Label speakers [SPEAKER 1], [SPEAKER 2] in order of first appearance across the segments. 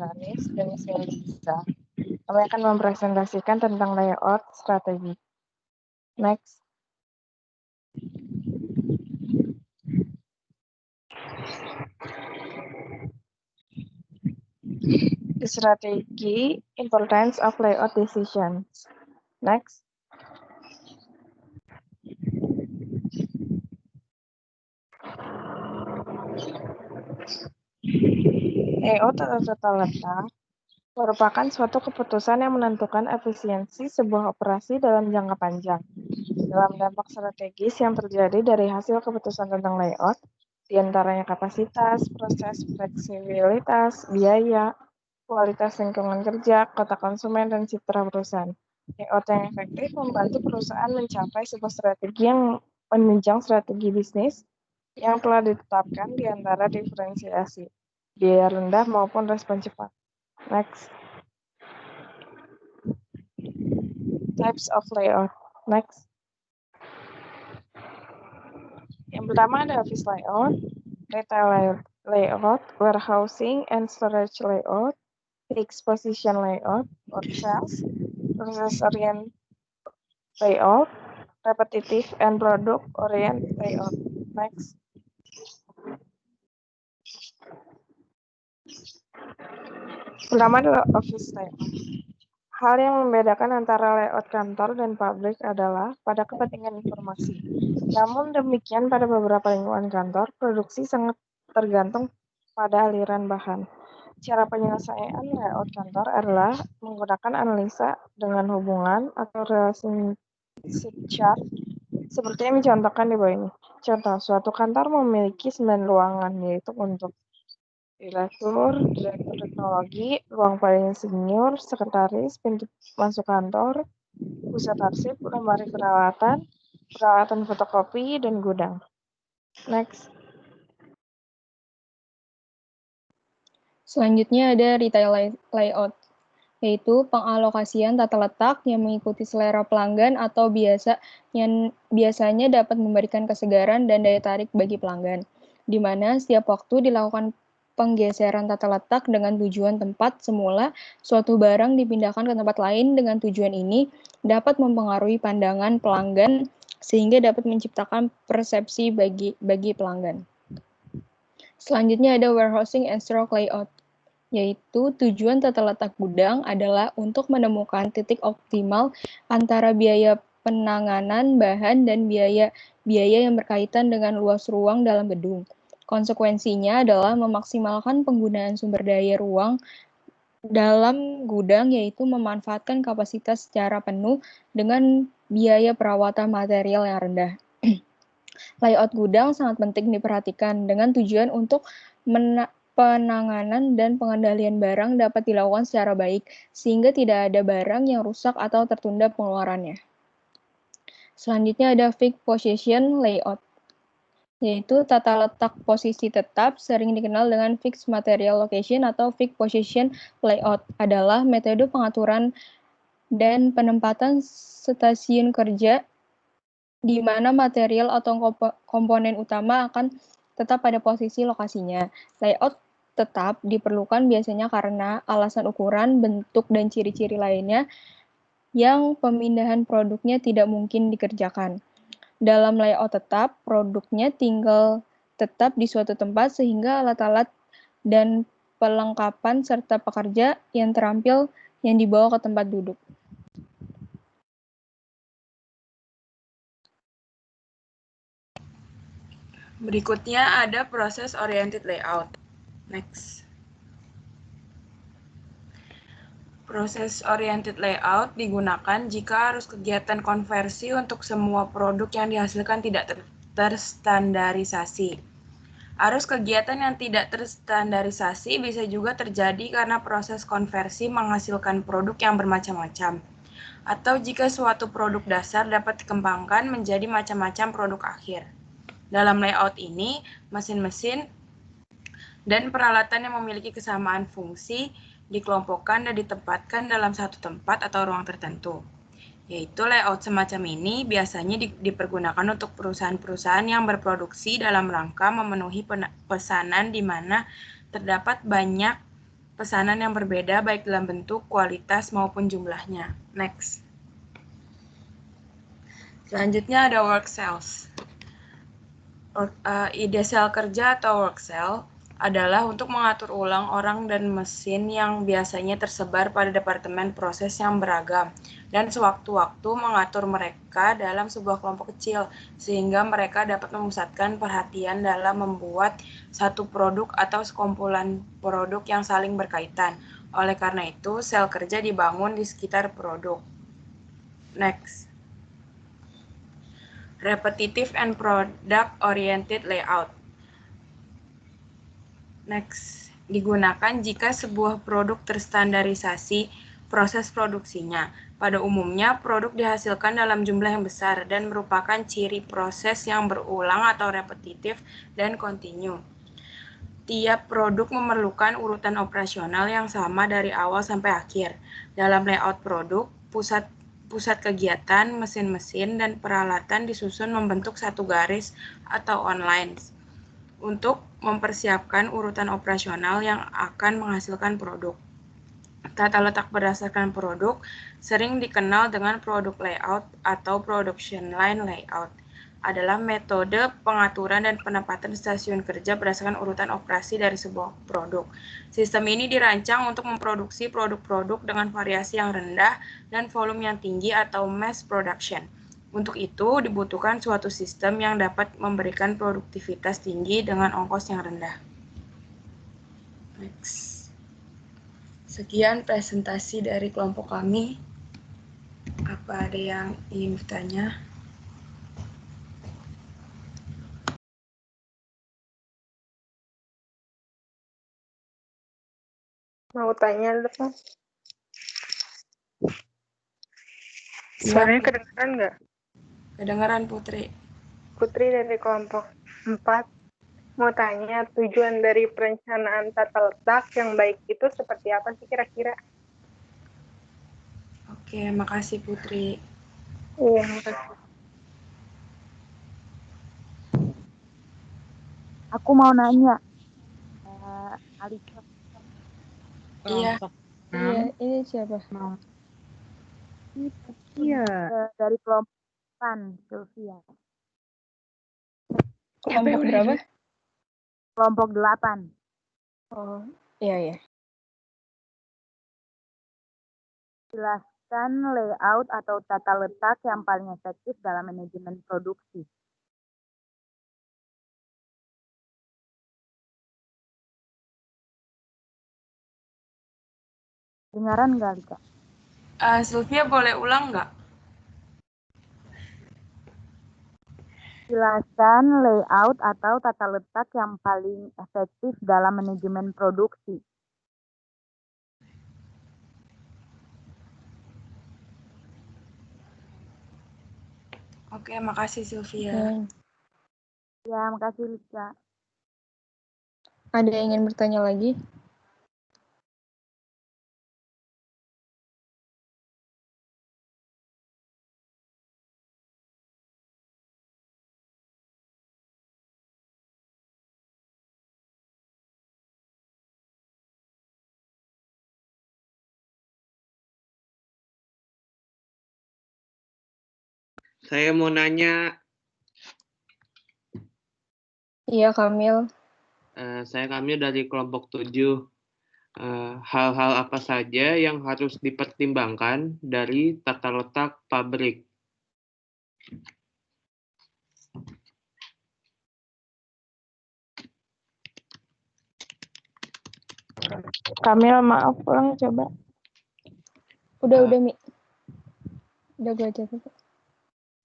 [SPEAKER 1] Anies dan saya Liza. Kami akan mempresentasikan tentang layout strategi. Next. The strategy, importance of layout decisions. Next. Layout atau tata letak merupakan suatu keputusan yang menentukan efisiensi sebuah operasi dalam jangka panjang. Dalam dampak strategis yang terjadi dari hasil keputusan tentang layout, diantaranya kapasitas, proses, fleksibilitas, biaya, kualitas lingkungan kerja, kota konsumen, dan citra perusahaan. Layout yang efektif membantu perusahaan mencapai sebuah strategi yang menunjang strategi bisnis yang telah ditetapkan di antara diferensiasi, biaya rendah maupun respon cepat. Next. Types of layout. Next. Yang pertama ada office layout, retail layout, warehousing and storage layout, fixed position layout, or sales, process-oriented layout, repetitive and product-oriented layout. Next. Pertama adalah office layout. Hal yang membedakan antara layout kantor dan pabrik adalah pada kepentingan informasi. Namun demikian pada beberapa lingkungan kantor, produksi sangat tergantung pada aliran bahan. Cara penyelesaian layout kantor adalah menggunakan analisa dengan hubungan atau relationship chart seperti yang dicontohkan di bawah ini. Contoh, suatu kantor memiliki 9 ruangan, yaitu untuk direktur teknologi, ruang paling senior, sekretaris, pintu masuk kantor, pusat arsip, lemari peralatan fotokopi, dan gudang. Next.
[SPEAKER 2] Selanjutnya ada retail layout, yaitu pengalokasian tata letak yang mengikuti selera pelanggan atau biasanya dapat memberikan kesegaran dan daya tarik bagi pelanggan, di mana setiap waktu dilakukan penggeseran tata letak dengan tujuan tempat semula suatu barang dipindahkan ke tempat lain. Dengan tujuan ini dapat mempengaruhi pandangan pelanggan sehingga dapat menciptakan persepsi bagi pelanggan. Selanjutnya ada warehousing and stock layout, yaitu tujuan tata letak gudang adalah untuk menemukan titik optimal antara biaya penanganan bahan dan biaya yang berkaitan dengan luas ruang dalam gedung. Konsekuensinya adalah memaksimalkan penggunaan sumber daya ruang dalam gudang, yaitu memanfaatkan kapasitas secara penuh dengan biaya perawatan material yang rendah. Layout gudang sangat penting diperhatikan dengan tujuan untuk penanganan dan pengendalian barang dapat dilakukan secara baik, sehingga tidak ada barang yang rusak atau tertunda pengeluarannya. Selanjutnya ada fixed position layout, yaitu tata letak posisi tetap, sering dikenal dengan fixed material location atau fixed position layout, adalah metode pengaturan dan penempatan stasiun kerja di mana material atau komponen utama akan tetap pada posisi lokasinya. Layout tetap diperlukan biasanya karena alasan ukuran, bentuk, dan ciri-ciri lainnya yang pemindahan produknya tidak mungkin dikerjakan. Dalam layout tetap, produknya tinggal tetap di suatu tempat sehingga alat-alat dan pelengkapan serta pekerja yang terampil yang dibawa ke tempat duduk.
[SPEAKER 3] Berikutnya ada proses oriented layout. Next. Proses oriented layout digunakan jika arus kegiatan konversi untuk semua produk yang dihasilkan tidak terstandarisasi. Arus kegiatan yang tidak terstandarisasi bisa juga terjadi karena proses konversi menghasilkan produk yang bermacam-macam, atau jika suatu produk dasar dapat dikembangkan menjadi macam-macam produk akhir. Dalam layout ini, mesin-mesin dan peralatan yang memiliki kesamaan fungsi dikelompokkan dan ditempatkan dalam satu tempat atau ruang tertentu. Yaitu layout semacam ini biasanya dipergunakan untuk perusahaan-perusahaan yang berproduksi dalam rangka memenuhi pesanan di mana terdapat banyak pesanan yang berbeda baik dalam bentuk, kualitas, maupun jumlahnya. Next. Selanjutnya ada work cells. Ide sel kerja atau work cell adalah untuk mengatur ulang orang dan mesin yang biasanya tersebar pada departemen proses yang beragam dan sewaktu-waktu mengatur mereka dalam sebuah kelompok kecil sehingga mereka dapat memusatkan perhatian dalam membuat satu produk atau sekumpulan produk yang saling berkaitan. Oleh karena itu, sel kerja dibangun di sekitar produk. Next. Repetitive and product-oriented layout. Next, digunakan jika sebuah produk terstandarisasi proses produksinya. Pada umumnya, produk dihasilkan dalam jumlah yang besar dan merupakan ciri proses yang berulang atau repetitif dan kontinu. Tiap produk memerlukan urutan operasional yang sama dari awal sampai akhir. Dalam layout produk, pusat kegiatan, mesin-mesin, dan peralatan disusun membentuk satu garis atau online untuk mempersiapkan urutan operasional yang akan menghasilkan produk. Tata letak berdasarkan produk sering dikenal dengan product layout atau production line layout. Adalah metode pengaturan dan penempatan stasiun kerja berdasarkan urutan operasi dari sebuah produk. Sistem ini dirancang untuk memproduksi produk-produk dengan variasi yang rendah dan volume yang tinggi atau mass production. Untuk itu, dibutuhkan suatu sistem yang dapat memberikan produktivitas tinggi dengan ongkos yang rendah. Next. Sekian presentasi dari kelompok kami. Apa ada yang ingin bertanya?
[SPEAKER 4] Mau tanya dong.
[SPEAKER 3] Suaranya
[SPEAKER 4] kedengeran nggak?
[SPEAKER 3] Kedengeran, Putri.
[SPEAKER 4] Putri dari kelompok 4. Mau tanya, tujuan dari perencanaan tata letak yang baik itu seperti apa sih kira-kira?
[SPEAKER 3] Oke, makasih Putri.
[SPEAKER 4] Iya, makasih.
[SPEAKER 5] Aku mau nanya, Alisa.
[SPEAKER 3] Iya.
[SPEAKER 2] Iya, ini siapa?
[SPEAKER 5] Iya. Dari kelompok Sylvia.
[SPEAKER 2] Kelompok berapa?
[SPEAKER 5] Kelompok 8.
[SPEAKER 2] Oh, iya.
[SPEAKER 5] Jelaskan layout atau tata letak yang paling efektif dalam manajemen produksi. Dengaran nggak, Alika?
[SPEAKER 3] Sylvia boleh ulang nggak?
[SPEAKER 5] Jelaskan layout atau tata letak yang paling efektif dalam manajemen produksi.
[SPEAKER 3] Oke, makasih Sylvia.
[SPEAKER 5] Ya, makasih Lisa.
[SPEAKER 2] Ada yang ingin bertanya lagi?
[SPEAKER 6] Saya mau nanya.
[SPEAKER 2] Iya, Kamil.
[SPEAKER 6] Saya Kamil dari kelompok 7. Hal-hal apa saja yang harus dipertimbangkan dari tata letak pabrik?
[SPEAKER 1] Kamil, maaf, ulang coba.
[SPEAKER 2] Udah, Mi. Udah gue catat.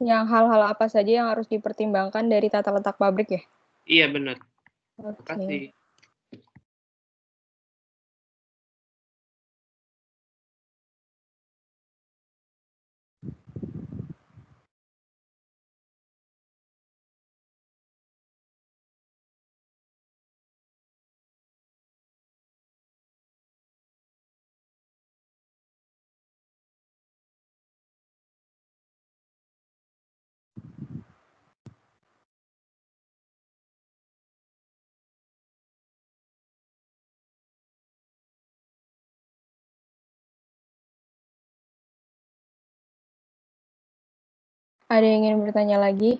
[SPEAKER 2] Yang hal-hal apa saja yang harus dipertimbangkan dari tata letak pabrik ya?
[SPEAKER 6] Iya, benar.
[SPEAKER 2] Oke.
[SPEAKER 6] Terima kasih.
[SPEAKER 2] Ada yang ingin bertanya lagi?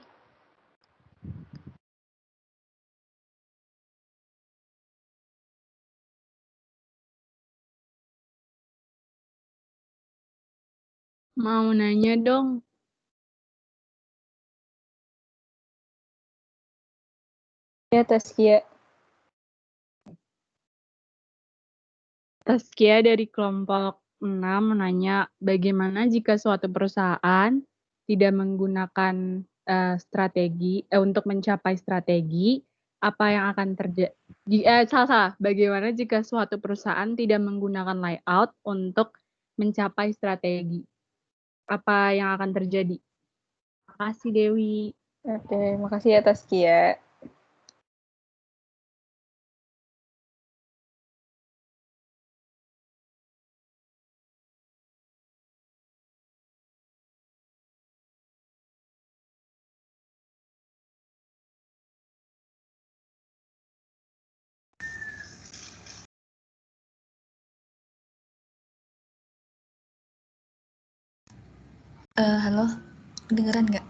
[SPEAKER 7] Mau nanya dong.
[SPEAKER 2] Ya, Taskia.
[SPEAKER 7] Taskia dari kelompok 6 menanya, bagaimana jika suatu perusahaan tidak menggunakan strategi untuk mencapai strategi, apa yang akan terjadi? Salah. Bagaimana jika suatu perusahaan tidak menggunakan layout untuk mencapai strategi? Apa yang akan terjadi? Terima kasih, Dewi.
[SPEAKER 2] Oke, makasih ya Taskia.
[SPEAKER 8] Halo, kedengeran nggak?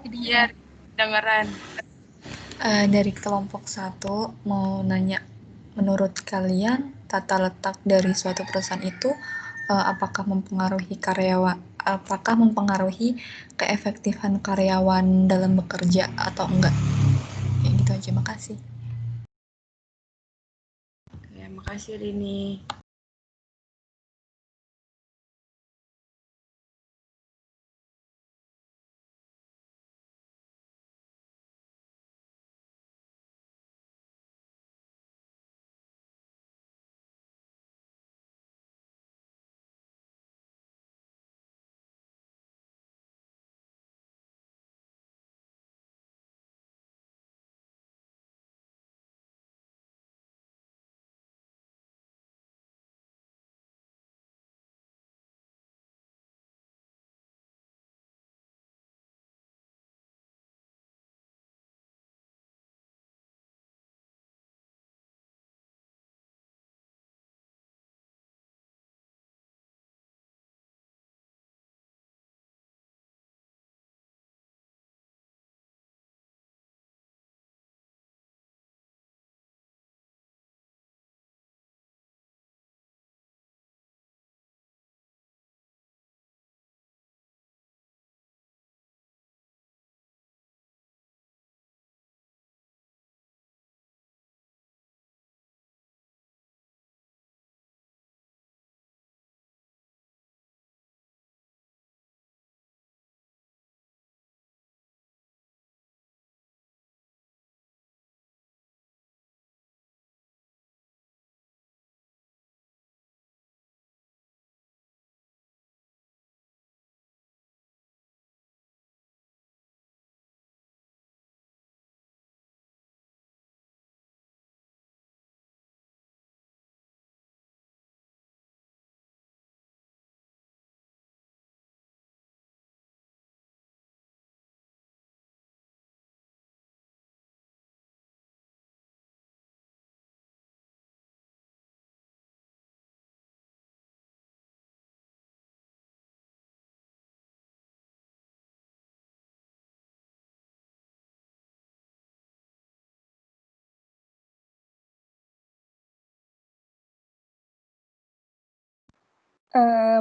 [SPEAKER 3] Iya, dengeran.
[SPEAKER 8] Dari kelompok 1 mau nanya, menurut kalian tata letak dari suatu perusahaan itu apakah mempengaruhi keefektifan karyawan dalam bekerja atau enggak? Ya gitu aja, makasih.
[SPEAKER 3] Oke, makasih Rini.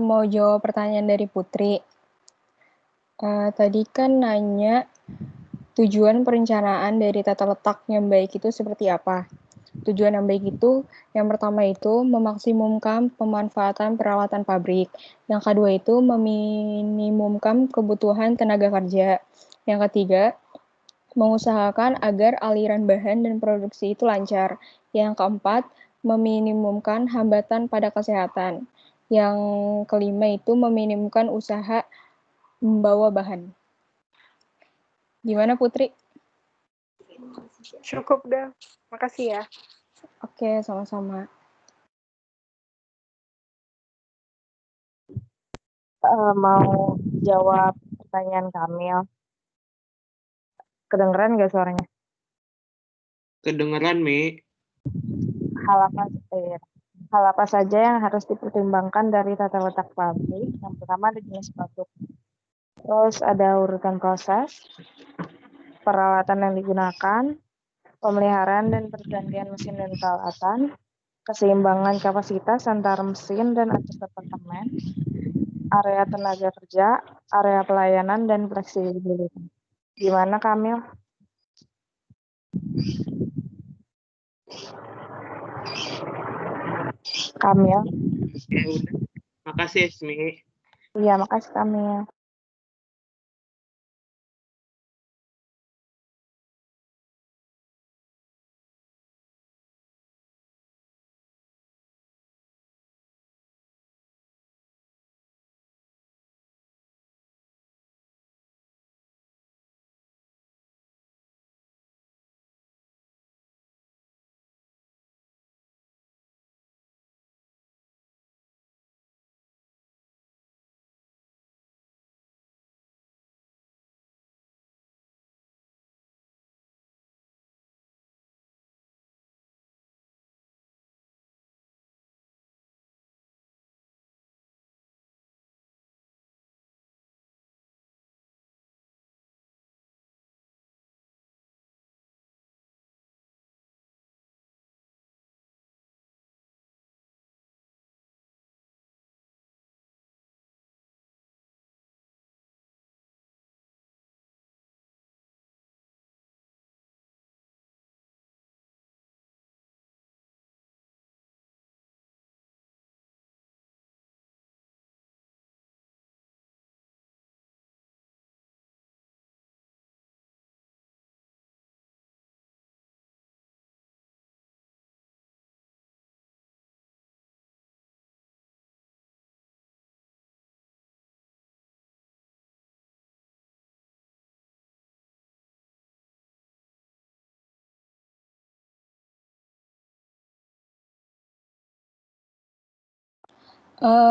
[SPEAKER 2] Mau jawab pertanyaan dari Putri. Tadi kan nanya tujuan perencanaan dari tata letak yang baik itu seperti apa. Tujuan yang baik itu, yang pertama itu memaksimumkan pemanfaatan peralatan pabrik. Yang kedua itu meminimumkan kebutuhan tenaga kerja. Yang ketiga, mengusahakan agar aliran bahan dan produksi itu lancar. Yang keempat, meminimumkan hambatan pada kesehatan. Yang kelima itu meminimumkan usaha membawa bahan. Gimana Putri?
[SPEAKER 4] Cukup dah. Makasih ya.
[SPEAKER 2] Oke, sama-sama.
[SPEAKER 1] Mau jawab pertanyaan Kamil. Kedengeran nggak suaranya?
[SPEAKER 6] Kedengeran, Mi.
[SPEAKER 1] Hal apa? Hal apa saja yang harus dipertimbangkan dari tata letak pabrik? Yang pertama ada jenis produk. Terus ada urutan proses, peralatan yang digunakan, pemeliharaan dan pergantian mesin dan peralatan, keseimbangan kapasitas antara mesin dan atas apartemen, area tenaga kerja, area pelayanan, dan fleksibilitas. Gimana, Kamil? Kamil?
[SPEAKER 6] Ya udah. Makasih Esmi.
[SPEAKER 1] Iya, makasih Kamil.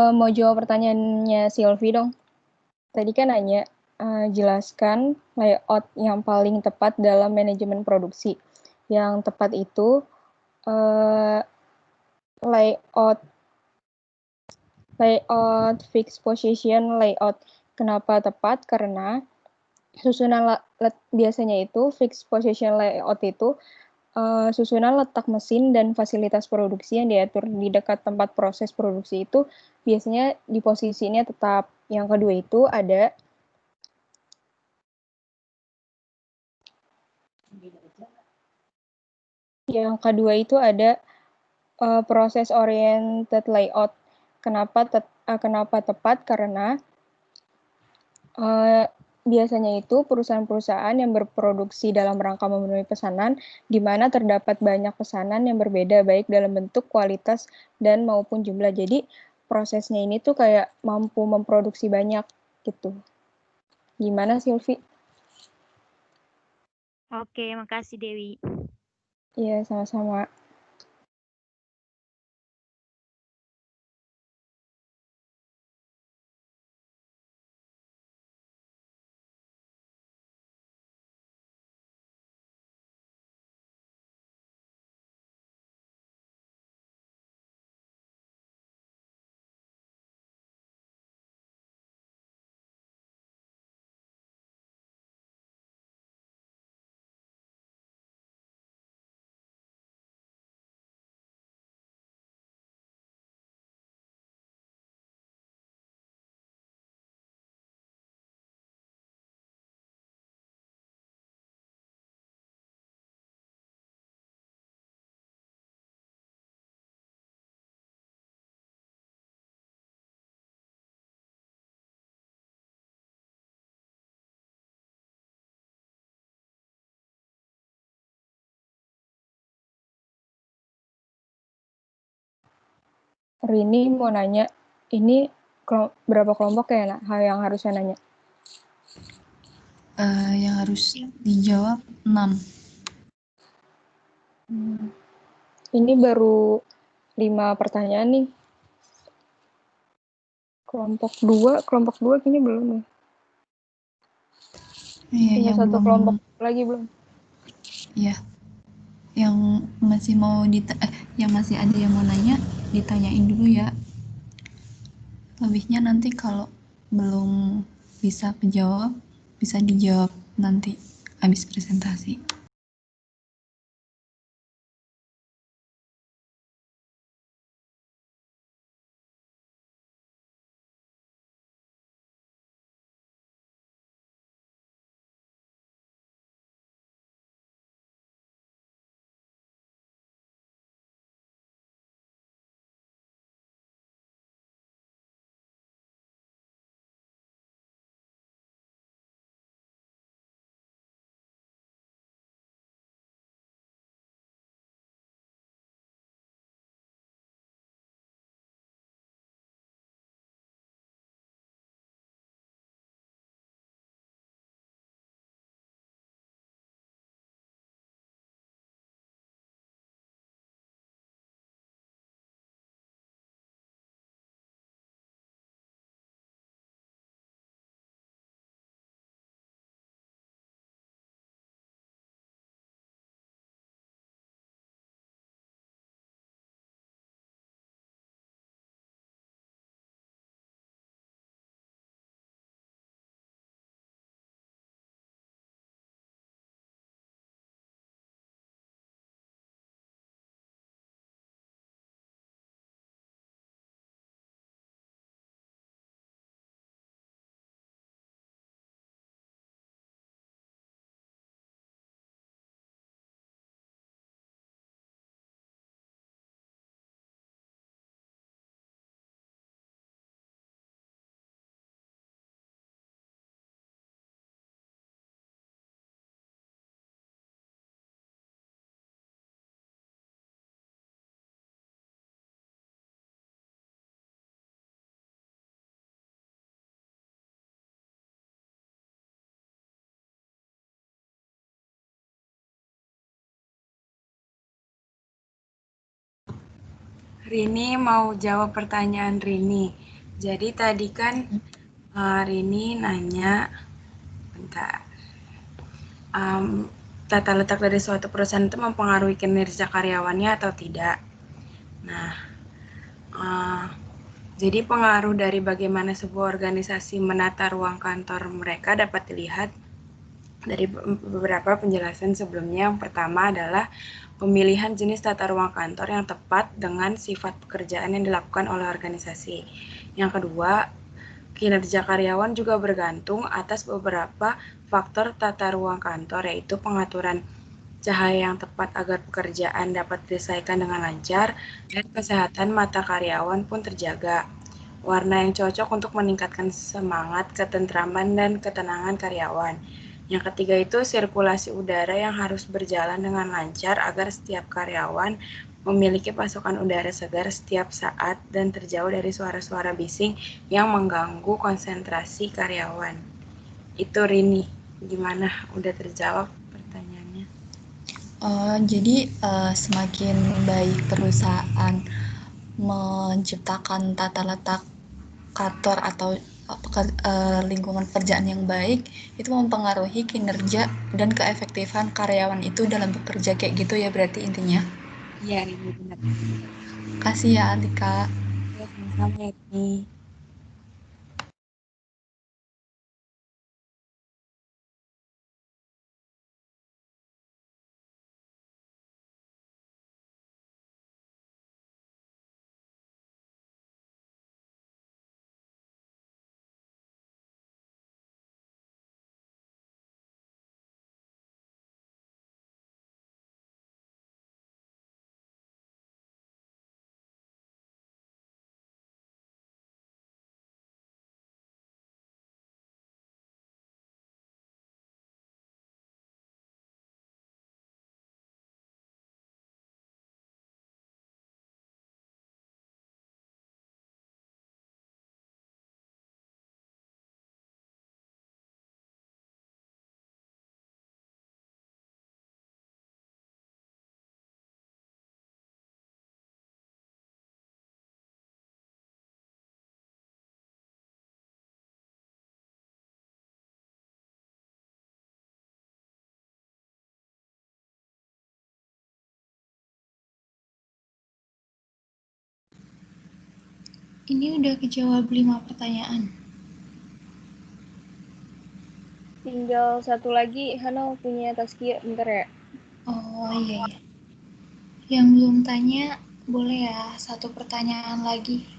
[SPEAKER 2] Mau jawab pertanyaannya Silvi dong. Tadi kan nanya, jelaskan layout yang paling tepat dalam manajemen produksi. Yang tepat itu layout fixed position layout. Kenapa tepat? Karena susunan biasanya itu fixed position layout itu susunan letak mesin dan fasilitas produksi yang diatur di dekat tempat proses produksi itu biasanya di posisinya tetap. Yang kedua itu ada proses oriented layout. Kenapa tepat? Karena biasanya itu perusahaan-perusahaan yang berproduksi dalam rangka memenuhi pesanan, di mana terdapat banyak pesanan yang berbeda, baik dalam bentuk, kualitas, dan maupun jumlah. Jadi, prosesnya ini tuh kayak mampu memproduksi banyak, gitu. Gimana, Silvi?
[SPEAKER 5] Oke, makasih Dewi.
[SPEAKER 2] Iya, sama-sama. Rini mau nanya, ini berapa kelompok ya, yang harus saya nanya?
[SPEAKER 8] Yang harus dijawab 6.
[SPEAKER 2] Ini baru 5 pertanyaan nih. Kelompok 2 kayaknya belum ya.
[SPEAKER 8] Iya,
[SPEAKER 2] Tinggal
[SPEAKER 8] yang
[SPEAKER 2] satu
[SPEAKER 8] belum,
[SPEAKER 2] kelompok lagi belum.
[SPEAKER 8] Iya. Yang masih mau yang masih ada yang mau nanya, ditanyain dulu ya. Lebihnya nanti kalau belum bisa kejawab, bisa dijawab nanti habis presentasi.
[SPEAKER 3] Rini mau jawab pertanyaan Rini. Jadi tadi kan Rini nanya, bentar, tata letak dari suatu perusahaan itu mempengaruhi kinerja karyawannya atau tidak. Nah, jadi pengaruh dari bagaimana sebuah organisasi menata ruang kantor mereka dapat dilihat dari beberapa penjelasan sebelumnya. Yang pertama adalah pemilihan jenis tata ruang kantor yang tepat dengan sifat pekerjaan yang dilakukan oleh organisasi. Yang kedua, kinerja karyawan juga bergantung atas beberapa faktor tata ruang kantor, yaitu pengaturan cahaya yang tepat agar pekerjaan dapat diselesaikan dengan lancar, dan kesehatan mata karyawan pun terjaga. Warna yang cocok untuk meningkatkan semangat, ketentraman, dan ketenangan karyawan. Yang ketiga itu sirkulasi udara yang harus berjalan dengan lancar agar setiap karyawan memiliki pasokan udara segar setiap saat dan terjauh dari suara-suara bising yang mengganggu konsentrasi karyawan. Itu Rini, gimana? Udah terjawab pertanyaannya?
[SPEAKER 8] Jadi semakin baik perusahaan menciptakan tata letak kantor atau lingkungan pekerjaan yang baik, itu mempengaruhi kinerja dan keefektifan karyawan itu dalam bekerja, kayak gitu ya berarti intinya.
[SPEAKER 3] Iya, Rini, benar.
[SPEAKER 8] Kasih ya Alika.
[SPEAKER 3] Ya, sama-sama ya, Rini.
[SPEAKER 8] Ini udah kejawab 5 pertanyaan.
[SPEAKER 2] Tinggal satu lagi, Hana punya Taskia, bentar ya.
[SPEAKER 8] Oh iya. Yang belum tanya, boleh ya 1 pertanyaan lagi.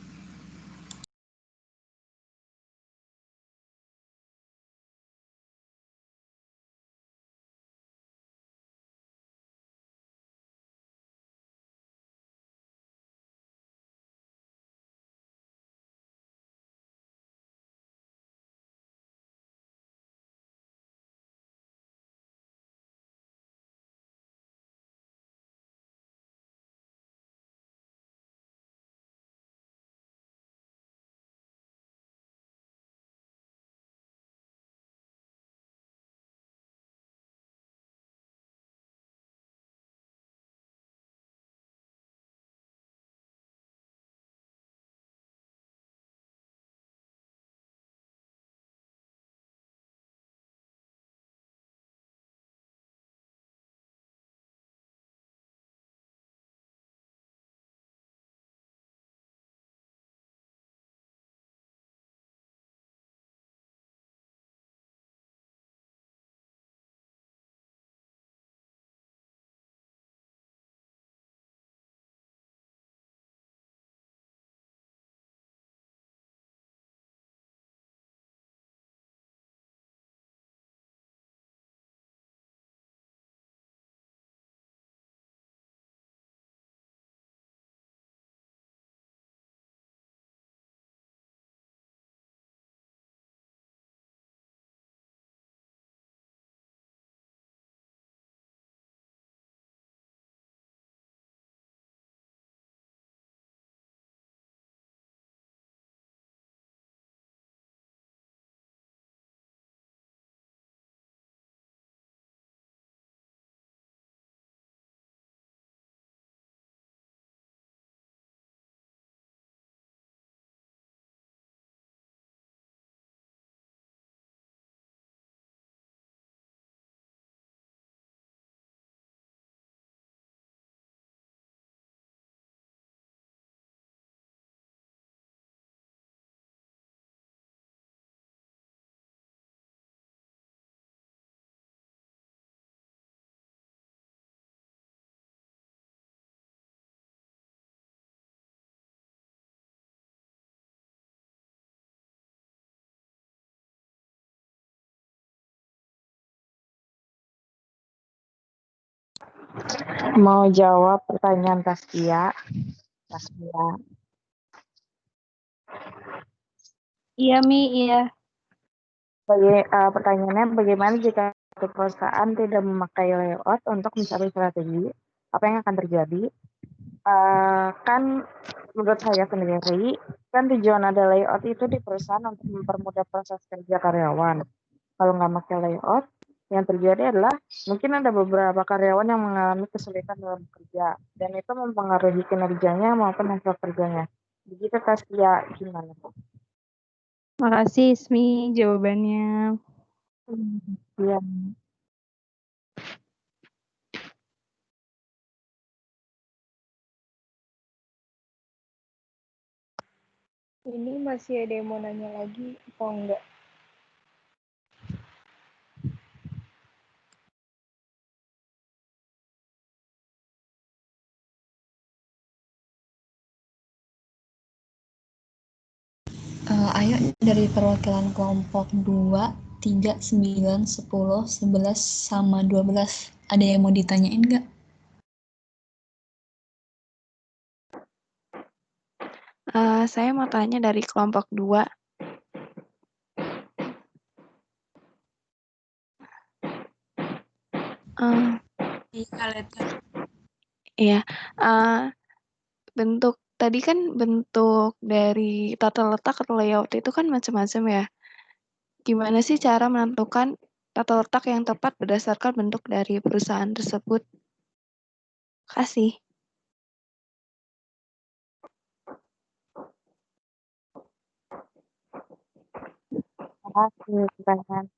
[SPEAKER 1] Mau jawab pertanyaan Taskia? Taskia.
[SPEAKER 7] Iya, Mi, iya.
[SPEAKER 1] Pertanyaannya bagaimana jika satu perusahaan tidak memakai layout untuk mencari strategi? Apa yang akan terjadi? Kan menurut saya sendiri, kan tujuan ada layout itu di perusahaan untuk mempermudah proses kerja karyawan. Kalau nggak pakai layout, yang terjadi adalah mungkin ada beberapa karyawan yang mengalami kesulitan dalam bekerja, dan itu mempengaruhi kinerjanya maupun hasil kerjanya. Begitu Taskia, gimana?
[SPEAKER 7] Makasih, Ismi, jawabannya.
[SPEAKER 1] Iya.
[SPEAKER 2] Ini masih ada yang mau nanya lagi atau enggak?
[SPEAKER 8] Ayo dari perwakilan kelompok 2, 3, 9, 10, 11, sama 12. Ada yang mau ditanyain nggak?
[SPEAKER 9] Saya mau tanya dari kelompok 2.
[SPEAKER 3] Iya, Leta.
[SPEAKER 9] Iya, bentuk tadi kan bentuk dari tata letak atau layout itu kan macam-macam ya. Gimana sih cara menentukan tata letak yang tepat berdasarkan bentuk dari perusahaan tersebut? Kasih.
[SPEAKER 1] Terima kasih pertanyaan.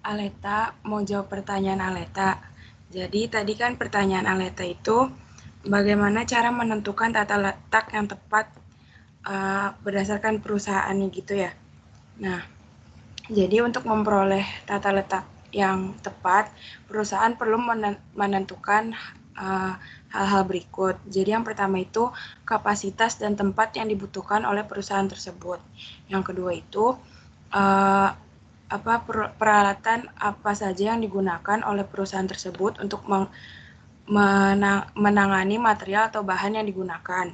[SPEAKER 3] Aleta mau jawab pertanyaan Aleta. Jadi tadi kan pertanyaan Aleta itu bagaimana cara menentukan tata letak yang tepat berdasarkan perusahaannya gitu ya. Nah, jadi untuk memperoleh tata letak yang tepat, perusahaan perlu menentukan hal-hal berikut. Jadi yang pertama itu kapasitas dan tempat yang dibutuhkan oleh perusahaan tersebut. Yang kedua itu peralatan apa saja yang digunakan oleh perusahaan tersebut untuk menangani material atau bahan yang digunakan.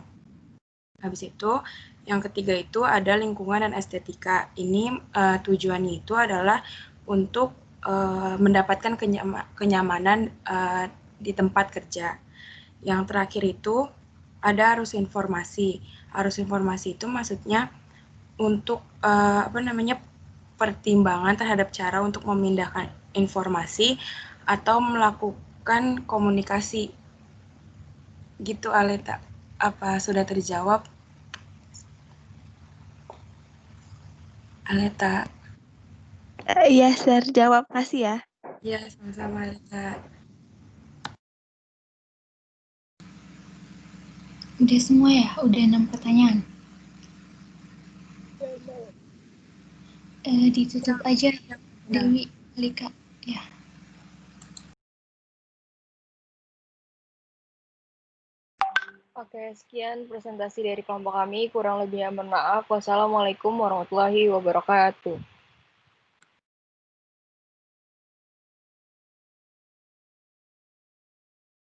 [SPEAKER 3] Habis itu, yang ketiga itu ada lingkungan dan estetika. Ini tujuannya itu adalah untuk mendapatkan kenyamanan di tempat kerja. Yang terakhir itu ada arus informasi. Arus informasi itu maksudnya untuk pertimbangan terhadap cara untuk memindahkan informasi atau melakukan komunikasi. Gitu Aleta. Apa sudah terjawab? Aleta.
[SPEAKER 9] Iya, terjawab. Makasih ya.
[SPEAKER 3] Ya, sama-sama Aleta.
[SPEAKER 8] Udah semua ya? Udah 6 pertanyaan? Ditutup aja, Dewi, Lika. Ya.
[SPEAKER 2] Oke, sekian presentasi dari kelompok kami. Kurang lebihnya mohon maaf. Wassalamualaikum warahmatullahi wabarakatuh.